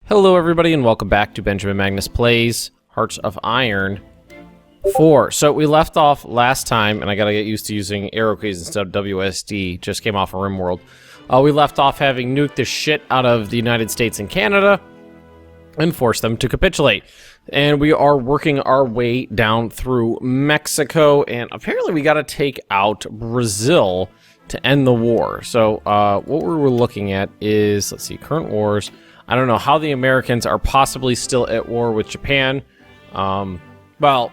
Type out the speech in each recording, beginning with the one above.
Hello everybody and welcome back to Benjamin Magnus Plays Hearts of Iron 4. So we left off last time, and I gotta get used to using arrow keys instead of WSD, just came off of RimWorld. We left off having nuked the shit out of the United States and Canada and forced them to capitulate. And we are working our way down through Mexico, and apparently we gotta take out Brazil to end the war. So what we were looking at is, let's see, current wars. I don't know how the Americans are possibly still at war with Japan. Well,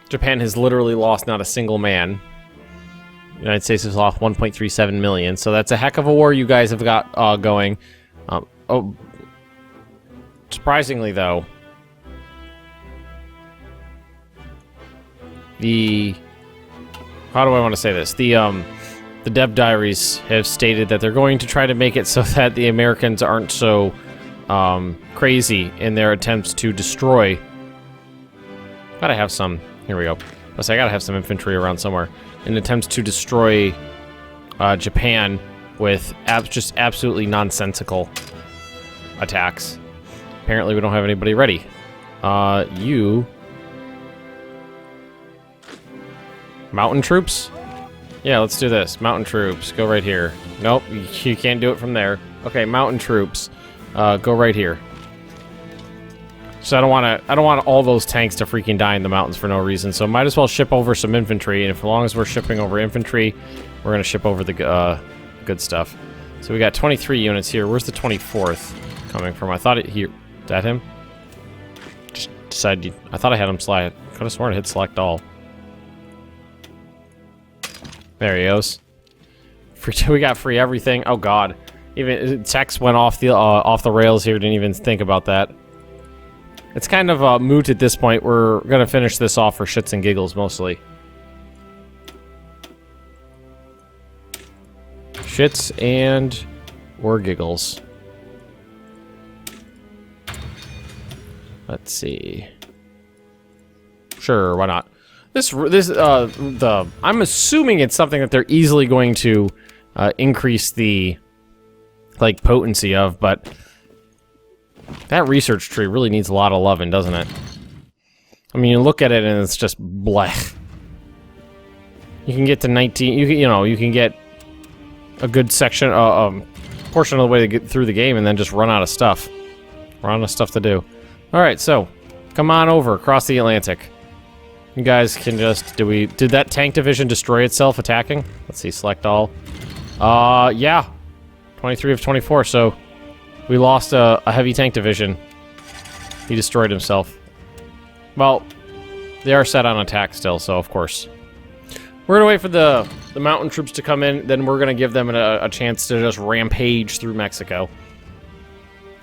Japan has literally lost not a single man. The United States has lost 1.37 million, so that's a heck of a war you guys have got going. Surprisingly, though, how do I want to say this? The Dev Diaries have stated that they're going to try to make it so that the Americans aren't so crazy in their attempts to destroy. Gotta have some. Here we go. I gotta have some infantry around somewhere. In attempts to destroy Japan with just absolutely nonsensical attacks. Apparently, we don't have anybody ready. You mountain troops? Yeah, let's do this. Mountain troops, go right here. Nope, you can't do it from there. Okay, mountain troops, go right here. So I don't want all those tanks to freaking die in the mountains for no reason. So might as well ship over some infantry. And as long as we're shipping over infantry, we're gonna ship over the good stuff. So we got 23 units here. Where's the 24th coming from? I thought it here. Is that him? Just decided. I thought I had him select. Could have sworn I hit select all. There he goes. We got free everything. Oh god, even text went off the rails here. Didn't even think about that. It's kind of moot at this point. We're gonna finish this off for shits and giggles mostly. Shits and or giggles. Let's see. Sure, why not? I'm assuming it's something that they're easily going to increase the, like, potency of, but that research tree really needs a lot of loving, doesn't it? I mean, you look at it and it's just blech. You can get to 19, you can get a good section, portion of the way to get through the game and then just run out of stuff. Run out of stuff to do. Alright, so, come on over, across the Atlantic. You guys can just, did that tank division destroy itself attacking? Let's see, select all. Yeah. 23 of 24, so we lost a heavy tank division. He destroyed himself. Well, they are set on attack still, so of course. We're gonna wait for the mountain troops to come in, then we're gonna give them a chance to just rampage through Mexico.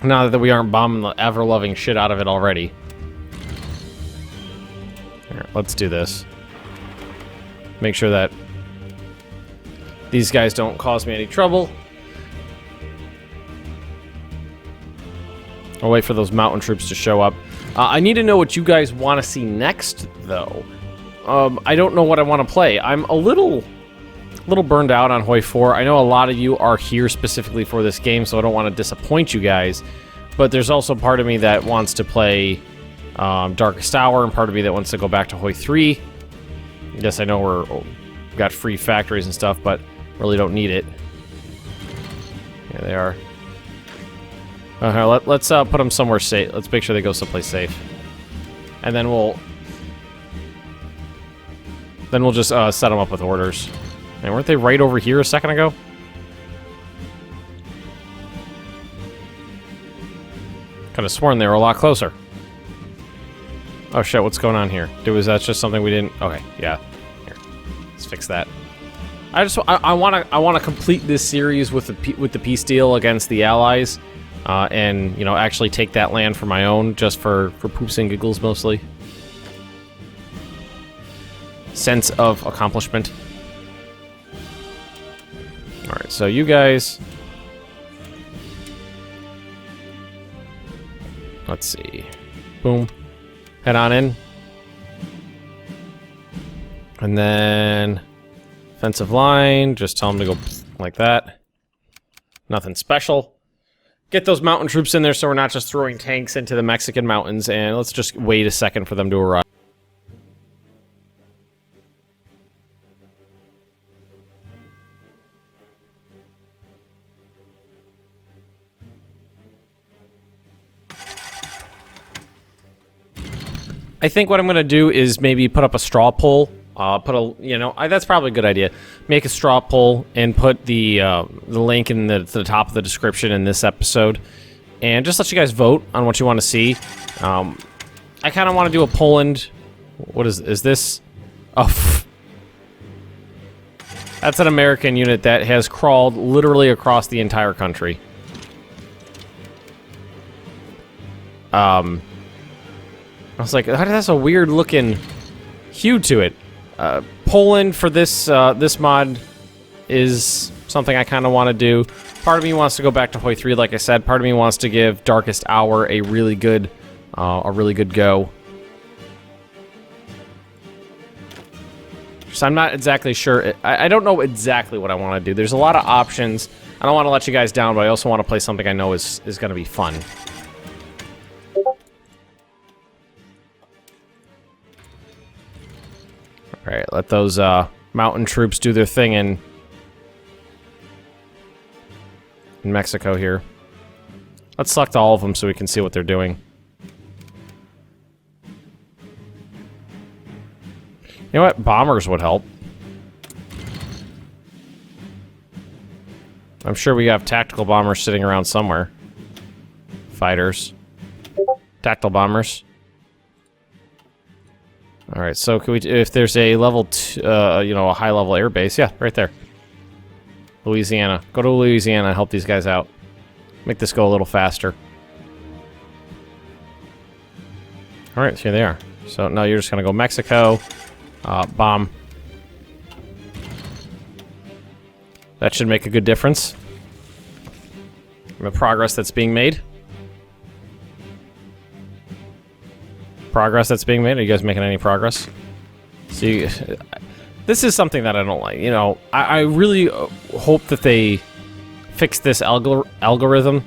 Now that we aren't bombing the ever-loving shit out of it already. Here, let's do this. Make sure that these guys don't cause me any trouble. I'll wait for those mountain troops to show up. I need to know what you guys want to see next, though. I don't know what I want to play. I'm a little burned out on Hoi 4. I know a lot of you are here specifically for this game, so I don't want to disappoint you guys. But there's also part of me that wants to play Darkest Hour, and part of me that wants to go back to Hoi 3. Yes, I know we've got free factories and stuff, but really don't need it. Here they are. Let's put them somewhere safe. Let's make sure they go someplace safe. And then we'll just set them up with orders. And weren't they right over here a second ago? Could have sworn they were a lot closer. Oh shit, what's going on here? Was that just something we didn't... Okay, yeah. Here, let's fix that. I want to complete this series with the peace deal against the Allies, and actually take that land for my own, just for poops and giggles mostly. Sense of accomplishment. All right, so you guys. Let's see. Boom. Head on in. And then offensive line, just tell them to go like that. Nothing special. get those mountain troops in there so we're not just throwing tanks into the Mexican mountains, and let's just wait a second for them to arrive. I think what I'm going to do is maybe put up a straw poll. That's probably a good idea. Make a straw poll and put the link in the top of the description in this episode. And just let you guys vote on what you want to see. I kind of want to do a Poland... What is this? Oh, that's an American unit that has crawled literally across the entire country. I was like, that's a weird looking hue to it. Poland for this this mod is something I kind of want to do. Part of me wants to go back to Hoi 3, like I said. Part of me wants to give Darkest Hour a really good go. So I'm not exactly sure. I don't know exactly what I want to do. There's a lot of options. I don't want to let you guys down, but I also want to play something I know is going to be fun. Alright, let those mountain troops do their thing in Mexico here. Let's select all of them so we can see what they're doing. You know what? Bombers would help. I'm sure we have tactical bombers sitting around somewhere. Fighters. Tactical bombers. All right, so can we, if there's a level 2, a high-level air base, yeah, right there. Louisiana. Go to Louisiana, help these guys out. Make this go a little faster. All right, so here they are. So now you're just gonna go Mexico, bomb. That should make a good difference. The progress that's being made. Progress that's being made? Are you guys making any progress? See, this is something that I don't like. You know, I really hope that they fix this algorithm.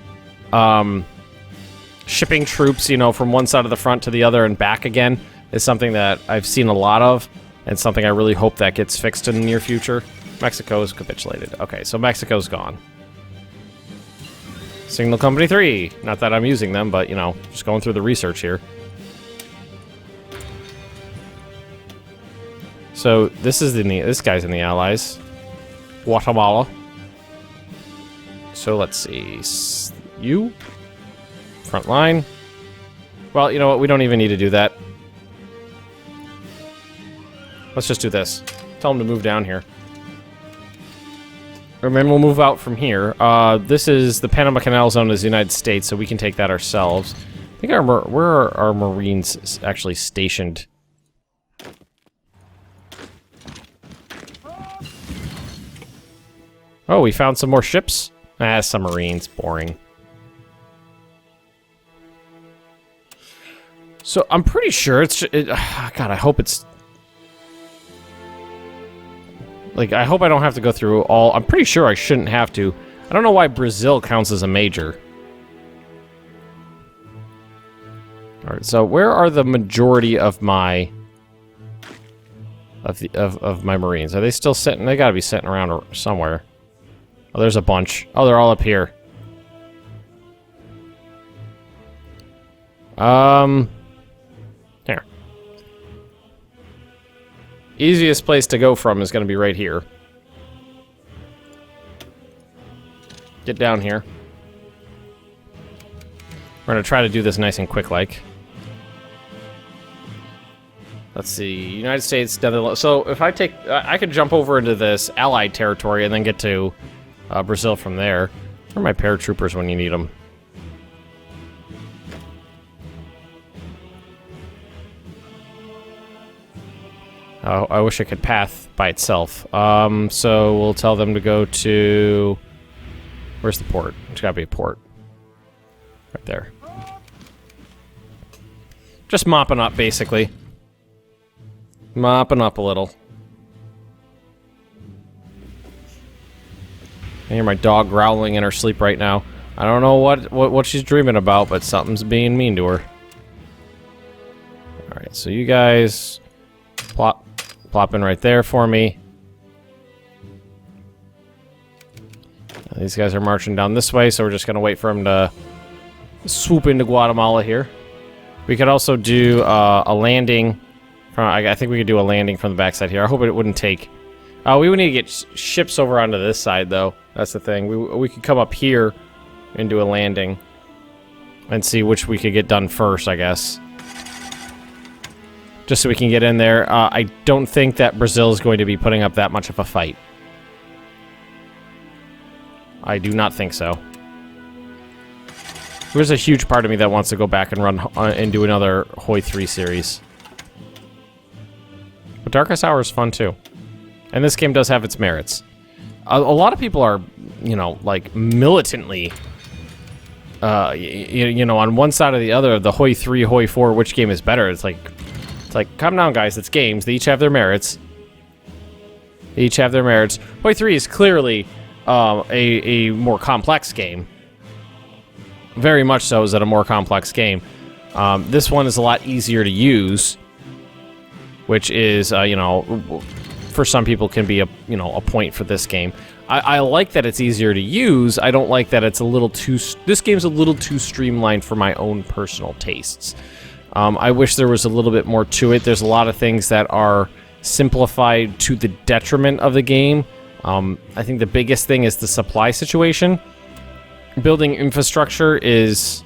Shipping troops, from one side of the front to the other and back again is something that I've seen a lot of, and something I really hope that gets fixed in the near future. Mexico is capitulated. Okay, so Mexico's gone. Signal Company 3. Not that I'm using them, but, just going through the research here. So this is this guy's in the Allies. Guatemala. So let's see. You? Front line. Well, you know what? We don't even need to do that. Let's just do this. Tell them to move down here. And then we'll move out from here. This is the Panama Canal Zone is the United States, so we can take that ourselves. I think where are our Marines actually stationed? Oh, we found some more ships? Ah, submarines. Boring. So, I'm pretty sure it's... God, I hope it's... Like, I hope I don't have to go through all... I'm pretty sure I shouldn't have to. I don't know why Brazil counts as a major. Alright, so where are the majority of my... Of my Marines? Are they still sitting? They gotta be sitting around somewhere. Oh, there's a bunch. Oh, they're all up here. Here. Easiest place to go from is going to be right here. Get down here. We're going to try to do this nice and quick like. Let's see. United States, Netherlands. So if I take... I could jump over into this Allied territory and then get to... Brazil from there. Where are my paratroopers when you need them? Oh, I wish I could path by itself. So we'll tell them to go to... Where's the port? There's gotta be a port. Right there. Just mopping up, basically. Mopping up a little. I hear my dog growling in her sleep right now. I don't know what she's dreaming about, but something's being mean to her. Alright, so you guys plop in right there for me. These guys are marching down this way, so we're just gonna wait for them to swoop into Guatemala here. We could also do a landing from. I think we could do a landing from the backside here. I hope it wouldn't take. We would need to get ships over onto this side, though. That's the thing. We could come up here and do a landing and see which we could get done first, I guess. Just so we can get in there. I don't think that Brazil is going to be putting up that much of a fight. I do not think so. There's a huge part of me that wants to go back and run and do another Hoi 3 series. But Darkest Hour is fun too. And this game does have its merits. A lot of people are, you know, like militantly, you know, on one side or the other, the Hoi 3, Hoi 4, which game is better? It's like, calm down, guys. It's games. They each have their merits. They each have their merits. Hoi 3 is clearly a more complex game. Very much so is it a more complex game. This one is a lot easier to use, which is, you know, for some people can be a point for this game. I like that it's easier to use. I don't like that it's a little too. This game's a little too streamlined for my own personal tastes. I wish there was a little bit more to it. There's a lot of things that are simplified to the detriment of the game. I think the biggest thing is the supply situation. Building infrastructure is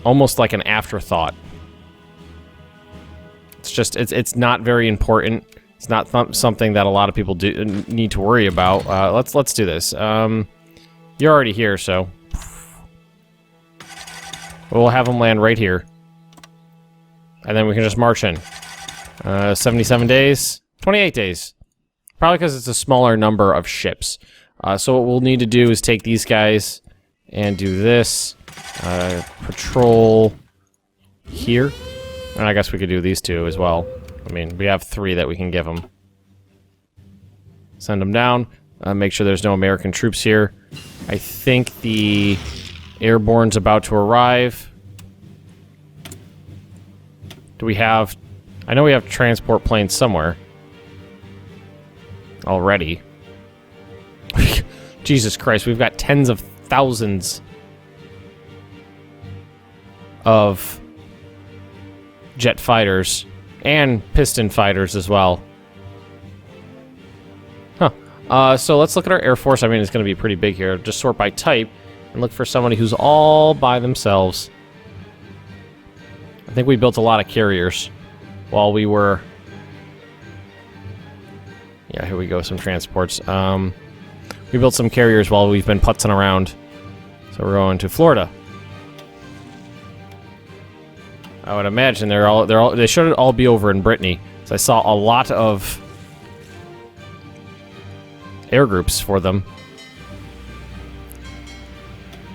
almost like an afterthought. It's just, it's not very important. It's not something that a lot of people need to worry about. Let's do this. You're already here, so we'll have them land right here, and then we can just march in. 77 days, 28 days. Probably because it's a smaller number of ships. So what we'll need to do is take these guys and do this. Patrol here. And I guess we could do these two as well. I mean, we have 3 that we can give them. Send them down. Make sure there's no American troops here. I think the airborne's about to arrive. Do we have... I know we have transport planes somewhere. Already. Jesus Christ, we've got tens of thousands of jet fighters and piston fighters as well. Huh. So let's look at our Air Force. I mean, it's going to be pretty big here. Just sort by type and look for somebody who's all by themselves. I think we built a lot of carriers while we were... Yeah, here we go, some transports. We built some carriers while we've been putzing around. So we're going to Florida. I would imagine they should all be over in Brittany. So I saw a lot of air groups for them.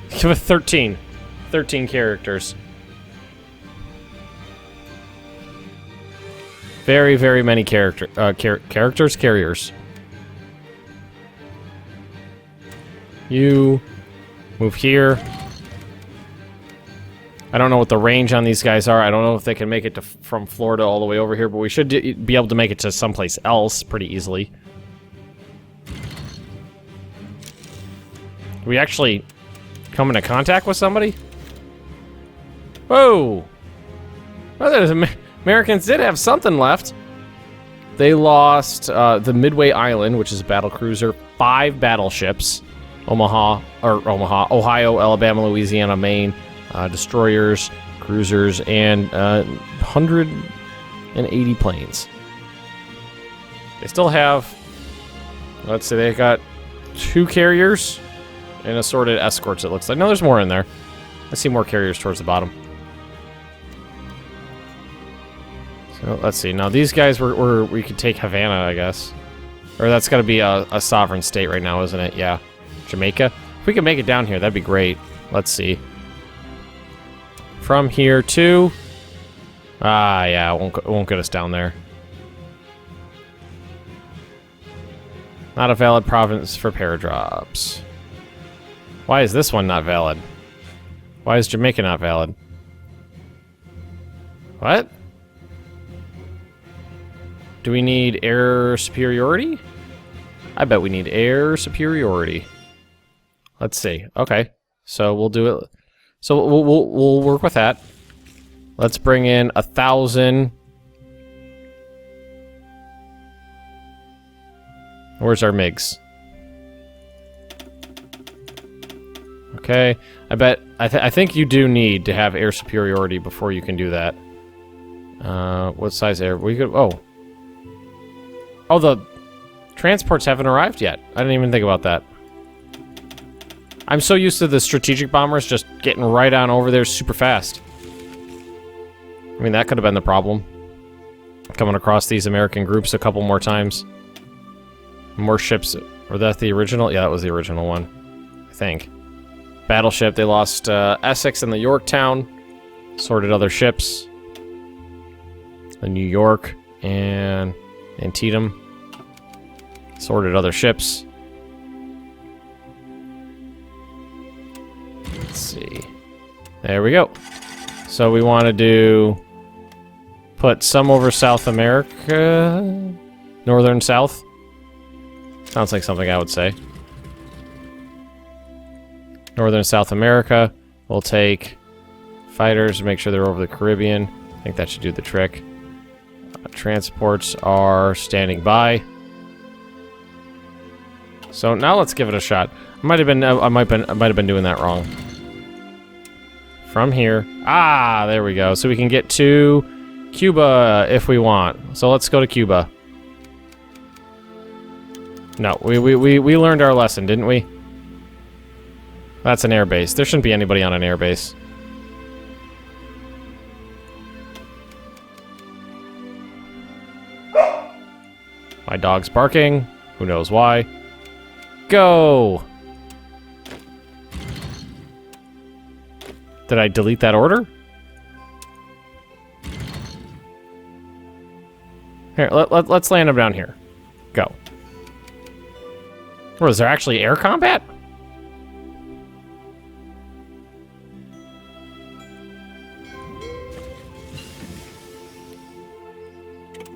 Give it 13 characters. Very, very many carriers. You move here. I don't know what the range on these guys are. I don't know if they can make it from Florida all the way over here, but we should be able to make it to someplace else pretty easily. Do we actually come into contact with somebody? Whoa! Well, Americans did have something left. They lost the Midway Island, which is a battle cruiser, 5 battleships, Ohio, Alabama, Louisiana, Maine, destroyers, cruisers, and 180 planes. They still have, let's say they got 2 carriers and assorted escorts, it looks like. No, there's more in there. I see more carriers towards the bottom. So let's see. Now these guys we could take Havana, I guess. Or that's got to be a sovereign state right now, isn't it? Yeah. Jamaica. If we can make it down here, that'd be great. Let's see. From here to... yeah, it won't get us down there. Not a valid province for paradrops. Why is this one not valid? Why is Jamaica not valid? What? Do we need air superiority? I bet we need air superiority. Let's see. Okay, so we'll do it. So we'll work with that. Let's bring in 1,000. Where's our MiGs? Okay, I think you do need to have air superiority before you can do that. What size air? We could. Oh, the transports haven't arrived yet. I didn't even think about that. I'm so used to the strategic bombers just getting right on over there super fast. I mean, that could have been the problem. Coming across these American groups a couple more times. More ships. Were that the original? Yeah, that was the original one. I think. Battleship, they lost Essex and the Yorktown. Sorted other ships. The New York and Antietam. Sorted other ships. Let's see. There we go. So we want to do... Put some over South America. Northern South. Sounds like something I would say. Northern South America. We'll take fighters, make sure they're over the Caribbean. I think that should do the trick. Transports are standing by. So now let's give it a shot. I might have been doing that wrong. From here. Ah, there we go. So we can get to Cuba if we want. So let's go to Cuba. No, we learned our lesson, didn't we? That's an airbase. There shouldn't be anybody on an airbase. My dog's barking. Who knows why? Go! Did I delete that order? Here, let's land them down here. Go. Or is there actually air combat?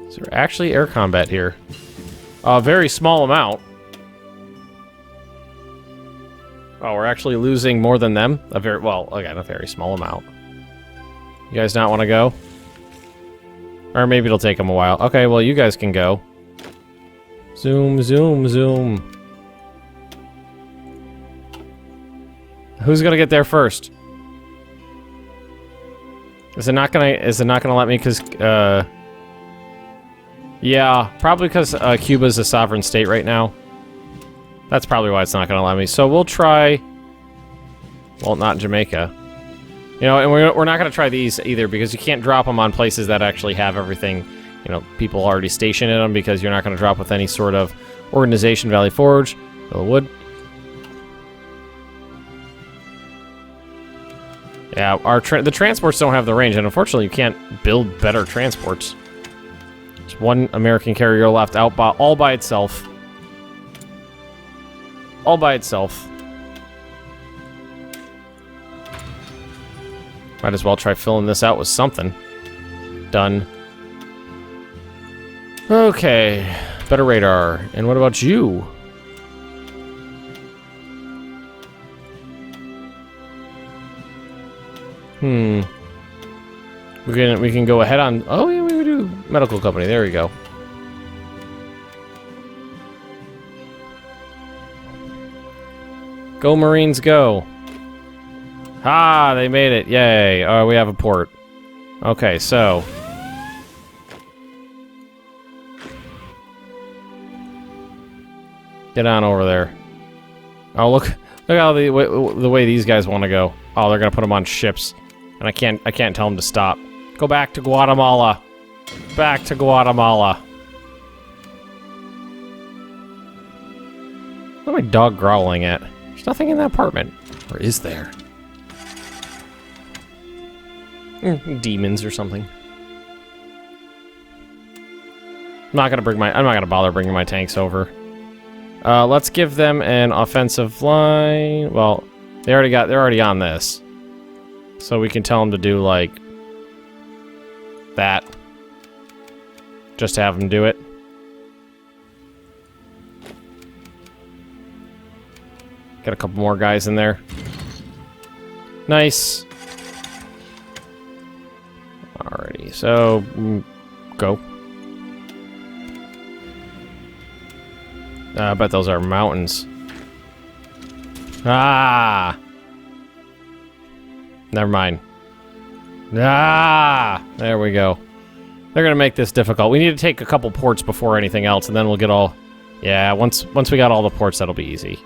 Is there actually air combat here? A very small amount. Oh, we're actually losing more than them? Again, a very small amount. You guys not want to go? Or maybe it'll take them a while. Okay, well, you guys can go. Zoom, zoom, zoom. Who's gonna get there first? Is it not gonna let me? Cause yeah, probably because Cuba's a sovereign state right now. That's probably why it's not gonna let me. So we'll try. Well, not Jamaica. You know, and we're not gonna try these either because you can't drop them on places that actually have everything. You know, people already stationed in them because you're not gonna drop with any sort of organization. Valley Forge, Wood. Yeah, the transports don't have the range, and unfortunately, you can't build better transports. There's one American carrier left out all by itself. All by itself. Might as well try filling this out with something. Done. Okay, better radar. And what about you? We can go ahead on. Oh yeah, we do medical company. There we go. Go Marines, go! Ah, they made it! Yay! Oh, we have a port. Okay, so get on over there. Oh, look how the way these guys want to go. Oh, they're gonna put them on ships. And I can't tell them to stop. Go back to Guatemala. Back to Guatemala. What am I dog growling at? There's nothing in that apartment. Or is there? Demons or something. I'm not gonna bother bringing my tanks over. Let's give them an offensive line. Well, They're already on this. So we can tell them to do, like, that. Just to have them do it. Got a couple more guys in there. Nice. Alrighty, so go. I bet those are mountains. Ah! Never mind. Ah! There we go. They're gonna make this difficult. We need to take a couple ports before anything else, and then we'll get all... Yeah, once we got all the ports, that'll be easy.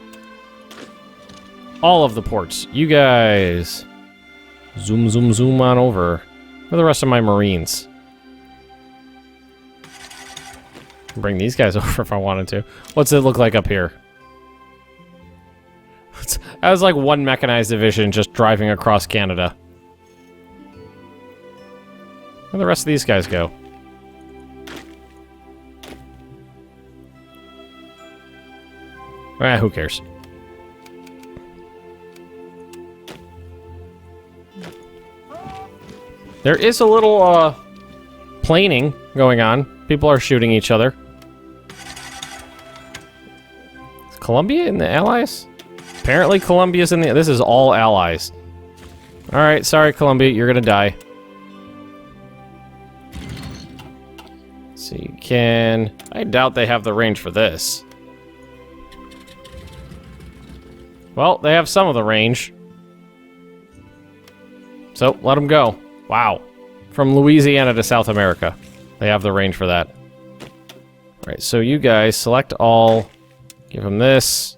All of the ports. You guys... Zoom, zoom, zoom on over. Where are the rest of my Marines? Bring these guys over if I wanted to. What's it look like up here? That was like one mechanized division just driving across Canada. Where'd the rest of these guys go? Who cares? There is a little, planing going on. People are shooting each other. Is Colombia in the Allies? Apparently Colombia's in the... This is all Allies. Alright, sorry Colombia, you're gonna die. So you can... I doubt they have the range for this. Well, they have some of the range. So, let them go. Wow. From Louisiana to South America. They have the range for that. Alright, so you guys select all. Give them this.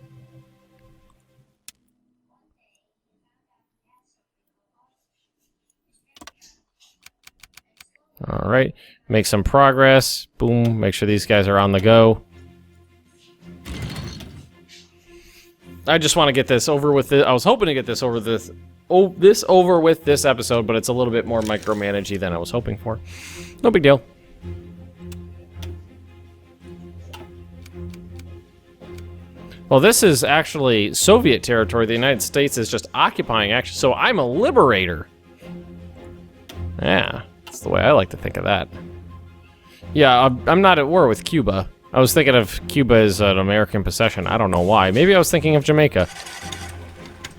Alright. Make some progress. Boom. Make sure these guys are on the go. I just want to get this over with. I was hoping to get this over over with this episode, but it's a little bit more micromanagey than I was hoping for. No big deal. Well, this is actually Soviet territory. The United States is just occupying, actually. So I'm a liberator. Yeah, that's the way I like to think of that. Yeah, I'm not at war with Cuba. I was thinking of Cuba as an American possession. I don't know why. Maybe I was thinking of Jamaica.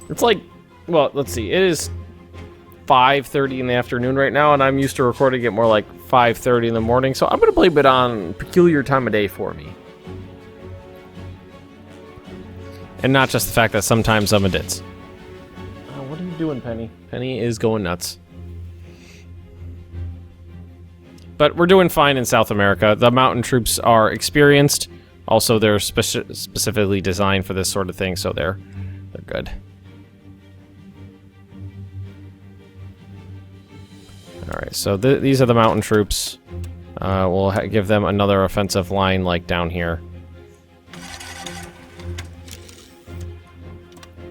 It's like, well, let's see. It is 5:30 in the afternoon right now, and I'm used to recording it more like 5:30 in the morning, so I'm going to blame it on peculiar time of day for me. And not just the fact that sometimes I'm a ditz. Oh, what are you doing, Penny? Penny is going nuts. But we're doing fine in South America. The mountain troops are experienced. Also, they're specifically designed for this sort of thing, so they're good. Alright, so these are the mountain troops. We'll give them another offensive line like down here.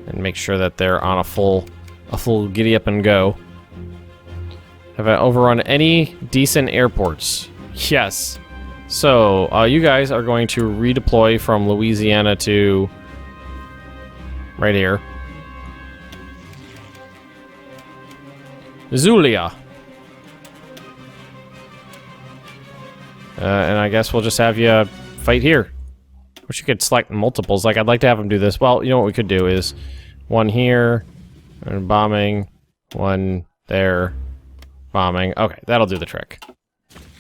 And make sure that they're on a full giddy up and go. Have I overrun any decent airports? Yes. So, you guys are going to redeploy from Louisiana to right here. Zulia. And I guess we'll just have you fight here. Wish you could select multiples. Like, I'd like to have them do this. Well, you know what we could do is one here, and bombing, one there, bombing. Okay, that'll do the trick.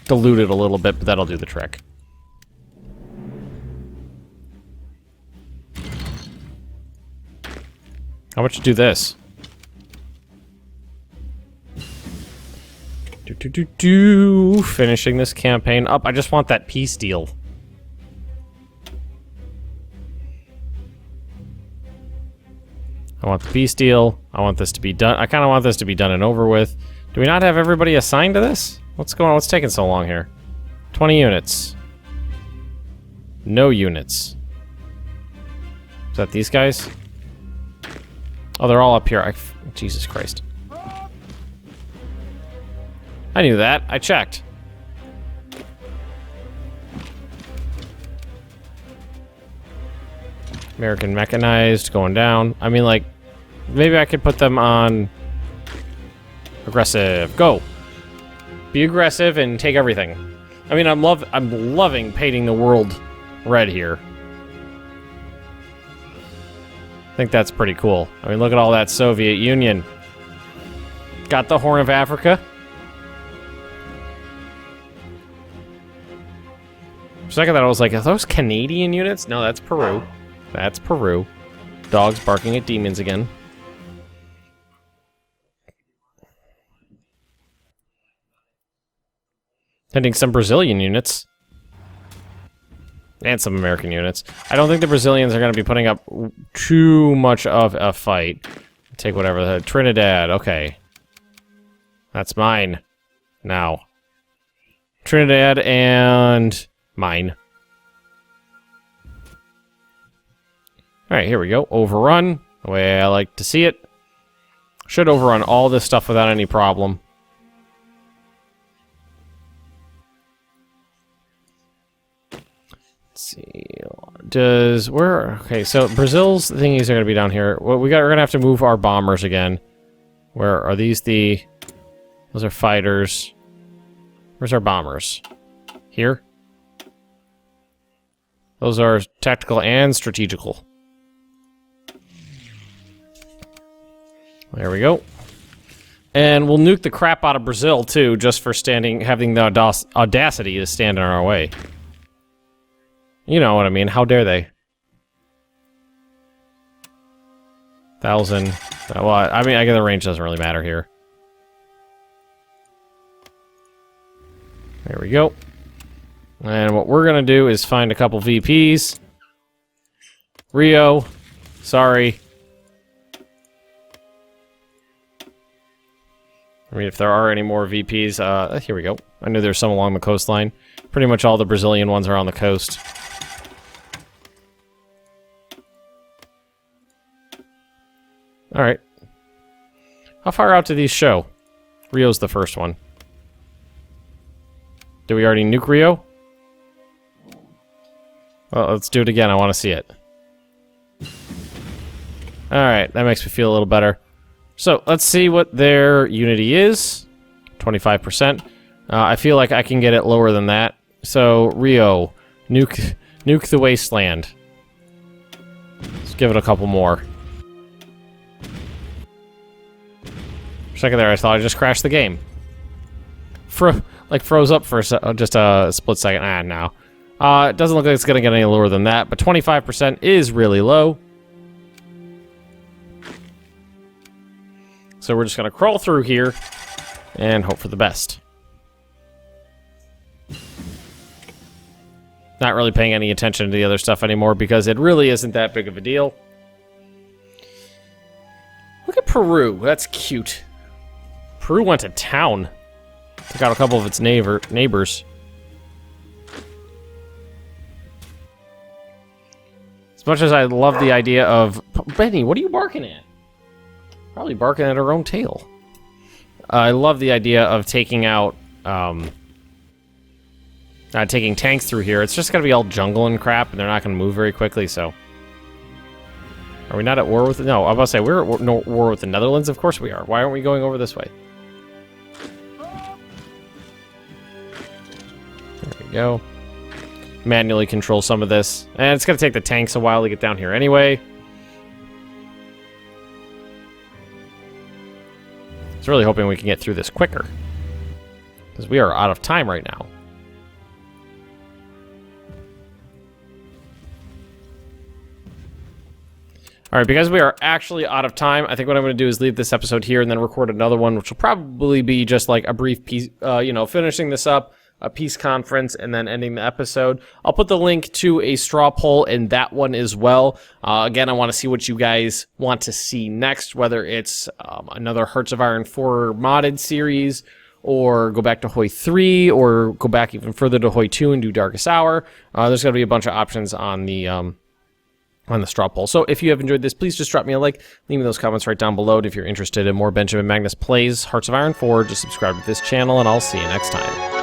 Dilute it a little bit, but that'll do the trick. How much to do this? Finishing this campaign up. I just want that peace deal. I want the peace deal. I want this to be done. I kind of want this to be done and over with. Do we not have everybody assigned to this? What's going on? What's taking so long here? 20 units. No units. Is that these guys? Oh, they're all up here. Jesus Christ. I knew that. I checked. American mechanized going down. I mean, like, Maybe I could put them on aggressive. Go. Be aggressive and take everything. I mean, I'm loving painting the world red here. I think that's pretty cool. I mean, look at all that Soviet Union. Got the Horn of Africa. For a second, I was like, are those Canadian units? No, that's Peru. That's Peru. Dogs barking at demons again. Sending some Brazilian units. And some American units. I don't think the Brazilians are going to be putting up too much of a fight. Take whatever. The Trinidad. Okay. That's mine. Now. Trinidad and mine. Alright, here we go. Overrun. The way I like to see it. Should overrun all this stuff without any problem. Let's see. Okay, so Brazil's thingies are going to be down here. Well, we're going to have to move our bombers again. Where are these those are fighters. Where's our bombers? Here? Those are tactical and strategical. There we go. And we'll nuke the crap out of Brazil, too, just for having the audacity to stand in our way. You know what I mean. How dare they? 1,000. Well, I mean, I guess the range doesn't really matter here. There we go. And what we're going to do is find a couple VPs. Rio. Sorry. I mean, if there are any more VPs, here we go. I knew there's some along the coastline. Pretty much all the Brazilian ones are on the coast. Alright. How far out do these show? Rio's the first one. Do we already nuke Rio? Well, let's do it again. I want to see it. Alright, that makes me feel a little better. So, let's see what their unity is. 25%. I feel like I can get it lower than that. So, Rio. Nuke the wasteland. Let's give it a couple more. For a second there, I thought I just crashed the game. Froze up for just a split second. No. It doesn't look like it's going to get any lower than that, but 25% is really low. So we're just going to crawl through here and hope for the best. Not really paying any attention to the other stuff anymore because it really isn't that big of a deal. Look at Peru. That's cute. Peru went to town. Took out a couple of its neighbors. As much as I love the idea of... Benny, what are you barking at? Probably barking at her own tail. I love the idea of taking out... taking tanks through here. It's just going to be all jungle and crap, and they're not going to move very quickly, so... Are we not at war with... No, I was about to say, we're at war with the Netherlands? Of course we are. Why aren't we going over this way? There we go. Manually control some of this. And it's going to take the tanks a while to get down here anyway. I was really hoping we can get through this quicker. Because we are out of time right now. Alright, because we are actually out of time, I think what I'm going to do is leave this episode here and then record another one, which will probably be just like a brief piece, finishing this up, a peace conference, and then ending the episode. I'll put the link to a straw poll in that one as well. Again, I want to see what you guys want to see next, whether it's another Hearts of Iron 4 modded series, or go back to Hoi 3, or go back even further to Hoi 2 and do Darkest Hour. There's going to be a bunch of options on the straw poll. So if you have enjoyed this, please just drop me a like, leave me those comments right down below. And if you're interested in more Benjamin Magnus plays Hearts of Iron 4, just subscribe to this channel, and I'll see you next time.